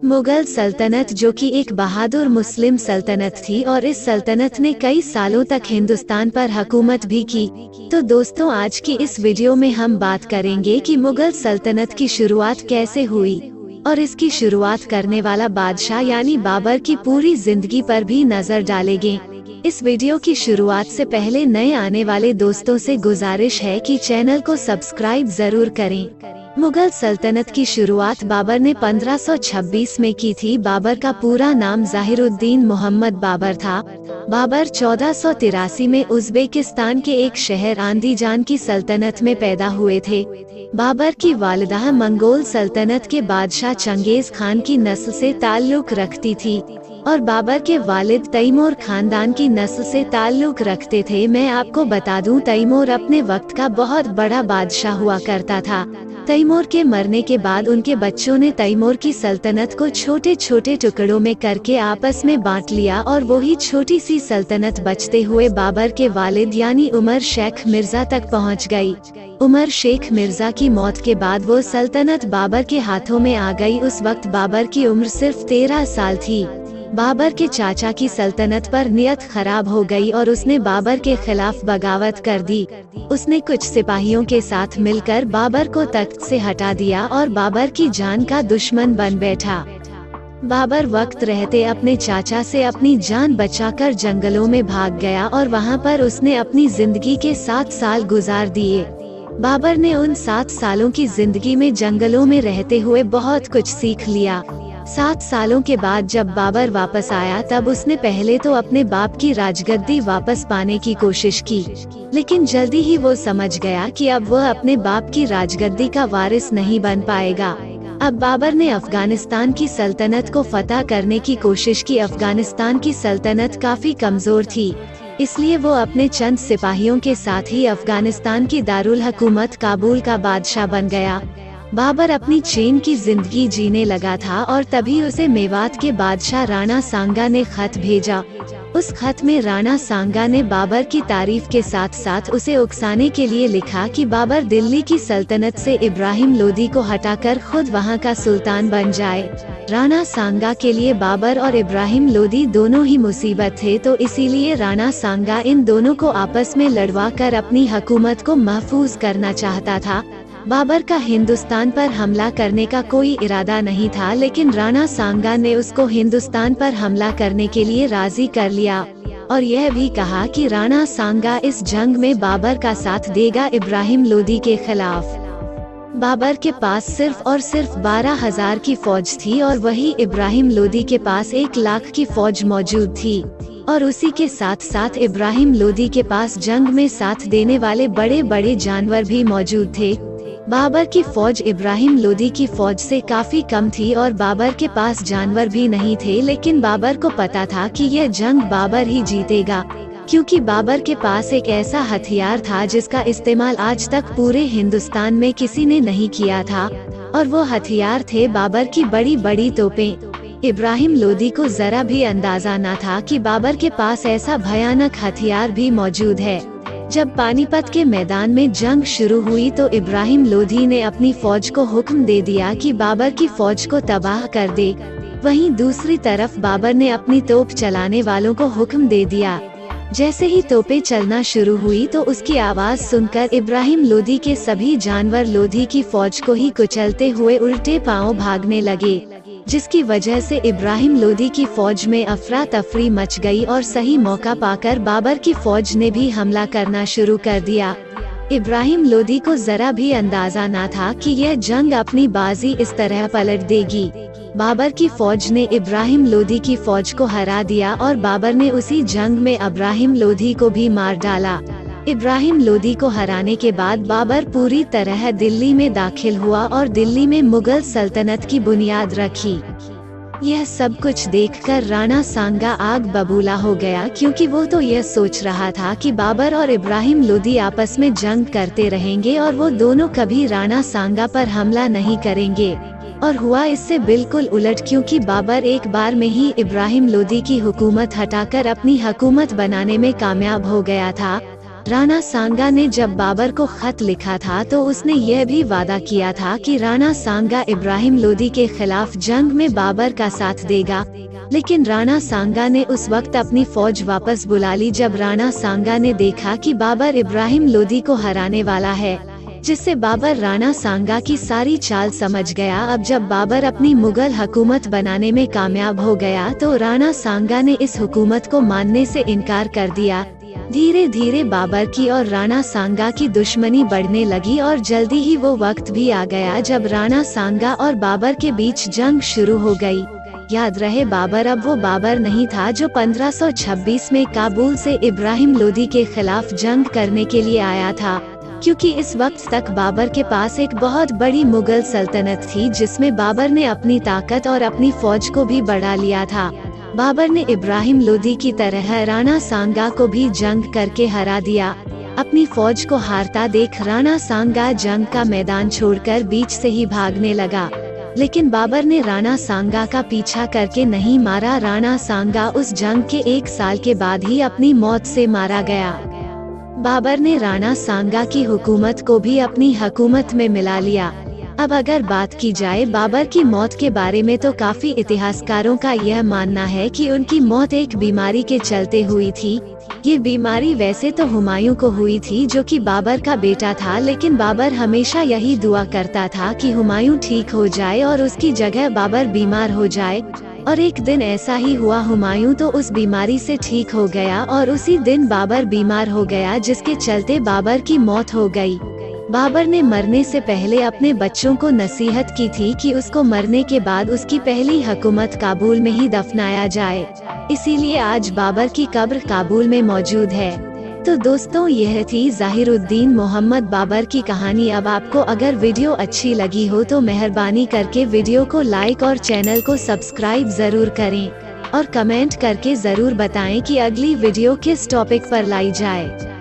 मुगल सल्तनत जो कि एक बहादुर मुस्लिम सल्तनत थी और इस सल्तनत ने कई सालों तक हिंदुस्तान पर हुकूमत भी की। तो दोस्तों, आज की इस वीडियो में हम बात करेंगे कि मुगल सल्तनत की शुरुआत कैसे हुई और इसकी शुरुआत करने वाला बादशाह यानी बाबर की पूरी जिंदगी पर भी नजर डालेंगे। इस वीडियो की शुरुआत से पहले नए आने वाले दोस्तों से गुजारिश है कि चैनल को सब्सक्राइब जरूर करें। मुगल सल्तनत की शुरुआत बाबर ने 1526 में की थी। बाबर का पूरा नाम ज़ाहिरुद्दीन मोहम्मद बाबर था। बाबर 1483 में उज़्बेकिस्तान के एक शहर आंदीजान की सल्तनत में पैदा हुए थे। बाबर की वालिदा मंगोल सल्तनत के बादशाह चंगेज खान की नस्ल से ताल्लुक रखती थी और बाबर के वालिद तैमूर खानदान की नस्ल से ताल्लुक रखते थे। मैं आपको बता दूं, तैमूर अपने वक्त का बहुत बड़ा बादशाह हुआ करता था। तैमूर के मरने के बाद उनके बच्चों ने तैमूर की सल्तनत को छोटे छोटे टुकड़ों में करके आपस में बांट लिया और वही छोटी सी सल्तनत बचते हुए बाबर के वालिद यानी उमर शेख मिर्जा तक पहुंच गई। उमर शेख मिर्जा की मौत के बाद वो सल्तनत बाबर के हाथों में आ गई। उस वक्त बाबर की उम्र सिर्फ 13 साल थी। बाबर के चाचा की सल्तनत पर नियत खराब हो गई और उसने बाबर के खिलाफ बगावत कर दी। उसने कुछ सिपाहियों के साथ मिलकर बाबर को तख्त से हटा दिया और बाबर की जान का दुश्मन बन बैठा। बाबर वक्त रहते अपने चाचा से अपनी जान बचाकर जंगलों में भाग गया और वहां पर उसने अपनी जिंदगी के 7 साल गुजार दिए। बाबर ने उन 7 सालों की जिंदगी में जंगलों में रहते हुए बहुत कुछ सीख लिया। 7 सालों के बाद जब बाबर वापस आया तब उसने पहले तो अपने बाप की राजगद्दी वापस पाने की कोशिश की, लेकिन जल्दी ही वो समझ गया कि अब वह अपने बाप की राजगद्दी का वारिस नहीं बन पाएगा। अब बाबर ने अफगानिस्तान की सल्तनत को फतह करने की कोशिश की। अफगानिस्तान की सल्तनत काफी कमजोर थी, इसलिए वो अपने चंद सिपाहियों के साथ ही अफगानिस्तान की दारुल हुकूमत काबुल का बादशाह बन गया। बाबर अपनी चैन की जिंदगी जीने लगा था और तभी उसे मेवात के बादशाह राणा सांगा ने खत भेजा। उस खत में राणा सांगा ने बाबर की तारीफ के साथ साथ उसे उकसाने के लिए लिखा कि बाबर दिल्ली की सल्तनत से इब्राहिम लोदी को हटाकर खुद वहां का सुल्तान बन जाए। राणा सांगा के लिए बाबर और इब्राहिम लोदी दोनों ही मुसीबत थे, तो इसीलिए राणा सांगा इन दोनों को आपस में लड़वा कर अपनी हुकूमत को महफूज करना चाहता था। बाबर का हिंदुस्तान पर हमला करने का कोई इरादा नहीं था, लेकिन राणा सांगा ने उसको हिंदुस्तान पर हमला करने के लिए राजी कर लिया और यह भी कहा कि राणा सांगा इस जंग में बाबर का साथ देगा इब्राहिम लोदी के खिलाफ। बाबर के पास सिर्फ और सिर्फ 12,000 की फौज थी और वही इब्राहिम लोदी के पास 1 लाख की फौज मौजूद थी और उसी के साथ साथ इब्राहिम लोदी के पास जंग में साथ देने वाले बड़े बड़े जानवर भी मौजूद थे। बाबर की फौज इब्राहिम लोदी की फौज से काफी कम थी और बाबर के पास जानवर भी नहीं थे, लेकिन बाबर को पता था कि यह जंग बाबर ही जीतेगा, क्योंकि बाबर के पास एक ऐसा हथियार था जिसका इस्तेमाल आज तक पूरे हिंदुस्तान में किसी ने नहीं किया था और वो हथियार थे बाबर की बड़ी बड़ी तोपें। इब्राहिम लोदी को जरा भी अंदाजा न था कि बाबर के पास ऐसा भयानक हथियार भी मौजूद है। जब पानीपत के मैदान में जंग शुरू हुई तो इब्राहिम लोदी ने अपनी फौज को हुक्म दे दिया कि बाबर की फौज को तबाह कर दे। वहीं दूसरी तरफ बाबर ने अपनी तोप चलाने वालों को हुक्म दे दिया। जैसे ही तोपें चलना शुरू हुई तो उसकी आवाज सुनकर इब्राहिम लोदी के सभी जानवर लोदी की फौज को ही कुचलते हुए उल्टे पांव भागने लगे, जिसकी वजह से इब्राहिम लोदी की फौज में अफरा तफरी मच गई और सही मौका पाकर बाबर की फौज ने भी हमला करना शुरू कर दिया। इब्राहिम लोदी को जरा भी अंदाजा न था कि यह जंग अपनी बाजी इस तरह पलट देगी। बाबर की फौज ने इब्राहिम लोदी की फौज को हरा दिया और बाबर ने उसी जंग में इब्राहिम लोदी को भी मार डाला। इब्राहिम लोदी को हराने के बाद बाबर पूरी तरह दिल्ली में दाखिल हुआ और दिल्ली में मुगल सल्तनत की बुनियाद रखी। यह सब कुछ देखकर राणा सांगा आग बबूला हो गया, क्योंकि वो तो यह सोच रहा था कि बाबर और इब्राहिम लोदी आपस में जंग करते रहेंगे और वो दोनों कभी राणा सांगा पर हमला नहीं करेंगे। और हुआ इससे बिल्कुल उलट, क्योंकि बाबर एक बार में ही इब्राहिम लोदी की हुकूमत हटाकर अपनी हुकूमत बनाने में कामयाब हो गया था। राणा सांगा ने जब बाबर को खत लिखा था तो उसने यह भी वादा किया था कि राणा सांगा इब्राहिम लोदी के खिलाफ जंग में बाबर का साथ देगा, लेकिन राणा सांगा ने उस वक्त अपनी फौज वापस बुला ली जब राणा सांगा ने देखा कि बाबर इब्राहिम लोदी को हराने वाला है, जिससे बाबर राणा सांगा की सारी चाल समझ गया। अब जब बाबर अपनी मुगल हुकूमत बनाने में कामयाब हो गया तो राणा सांगा ने इस हुकूमत को मानने से इनकार कर दिया। धीरे धीरे बाबर की और राणा सांगा की दुश्मनी बढ़ने लगी और जल्दी ही वो वक्त भी आ गया जब राणा सांगा और बाबर के बीच जंग शुरू हो गई। याद रहे, बाबर अब वो बाबर नहीं था जो 1526 में काबुल से इब्राहिम लोदी के खिलाफ जंग करने के लिए आया था, क्योंकि इस वक्त तक बाबर के पास एक बहुत बड़ी मुगल सल्तनत थी जिसमें बाबर ने अपनी ताकत और अपनी फौज को भी बढ़ा लिया था। बाबर ने इब्राहिम लोदी की तरह राणा सांगा को भी जंग करके हरा दिया। अपनी फौज को हारता देख राणा सांगा जंग का मैदान छोड़कर बीच से ही भागने लगा, लेकिन बाबर ने राणा सांगा का पीछा करके नहीं मारा। राणा सांगा उस जंग के 1 साल के बाद ही अपनी मौत से मारा गया। बाबर ने राणा सांगा की हुकूमत को भी अपनी हुकूमत में मिला लिया। अब अगर बात की जाए बाबर की मौत के बारे में तो काफी इतिहासकारों का यह मानना है कि उनकी मौत एक बीमारी के चलते हुई थी। ये बीमारी वैसे तो हुमायूं को हुई थी जो कि बाबर का बेटा था, लेकिन बाबर हमेशा यही दुआ करता था कि हुमायूं ठीक हो जाए और उसकी जगह बाबर बीमार हो जाए, और एक दिन ऐसा ही हुआ। हुमायूं तो उस बीमारी से ठीक हो गया और उसी दिन बाबर बीमार हो गया, जिसके चलते बाबर की मौत हो गई। बाबर ने मरने से पहले अपने बच्चों को नसीहत की थी कि उसको मरने के बाद उसकी पहली हुकूमत काबुल में ही दफनाया जाए, इसीलिए आज बाबर की कब्र काबुल में मौजूद है। तो दोस्तों, यह थी ज़ाहिरुद्दीन मोहम्मद बाबर की कहानी। अब आपको अगर वीडियो अच्छी लगी हो तो मेहरबानी करके वीडियो को लाइक और चैनल को सब्सक्राइब जरूर करें और कमेंट करके जरूर बताएं कि अगली वीडियो किस टॉपिक पर लाई जाए।